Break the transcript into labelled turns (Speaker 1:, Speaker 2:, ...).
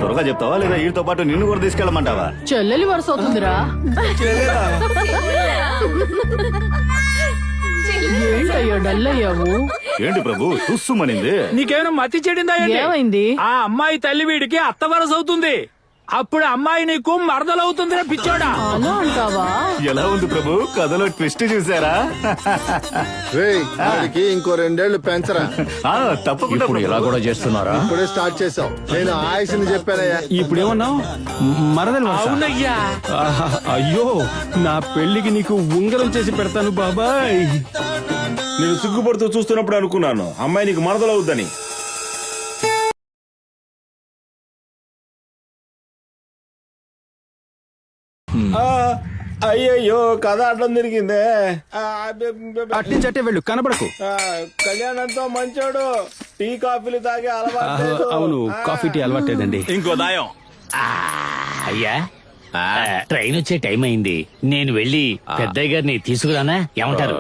Speaker 1: త్వరగా చెప్తావా లేదా వీటితో పాటు నిన్ను కూడా తీసుకెళ్ళమంటావా?
Speaker 2: చెల్లెలి వరుస అవుతుందిరా. ఏంటయ్యా డల్ అయ్యావు?
Speaker 1: ఏంటి ప్రభు తుస్సుమనింది?
Speaker 3: నీకేమైనా మతి చెడిందా ఏంటి?
Speaker 2: ఏమైంది?
Speaker 3: ఆ అమ్మాయి తల్లి వీడికి అత్త వరస అవుతుంది. అప్పుడు అమ్మాయి నీకు మరదలవుతుందిరా పిచ్చోడా.
Speaker 2: అలా అంటావా?
Speaker 1: ఎలా ఉంది ప్రభు కథలో ట్విస్ట్ చూసారా?
Speaker 4: రేయ్, వాడికి ఇంకో 2 ఏళ్లు పెంచరా.
Speaker 1: తప్పకుండా
Speaker 5: ఇప్పుడు ఇలా కూడా చేస్తున్నారా?
Speaker 4: ఇప్పుడే స్టార్ట్ చేసావు. నేను ఆయుష్ని చెప్పానయ్యా.
Speaker 5: ఇప్పుడు ఏమన్నావు? మరదలు వరుస?
Speaker 3: అవునయ్యా.
Speaker 5: ఆహా, అయ్యో నా పెళ్లికి నీకు ఉంగరం చేసి పెడతాను బాబాయ్.
Speaker 6: నేను సిగ్గుపడుతూ చూస్తున్నప్పుడు అనుకున్నాను అమ్మాయి నీకు మరదలవుద్దని. అయ్యయ్యో కథ అడ్డం తిరిగిందే.
Speaker 5: అట్నుంచట్టే వెళ్ళు, కనబడకు.
Speaker 6: కళ్యాణంతో మంచోడు, టీ కాఫీలు తాగే అలవాటు లేదు.
Speaker 5: అవును, కాఫీ టీ అలవాటేదండి.
Speaker 1: ఇంకో దాయం.
Speaker 7: అయ్యా ట్రైన్ వచ్చే టైం అయింది. నేను వెళ్ళి పెద్దయ్య గారిని తీసుకురానా? ఏమంటారు?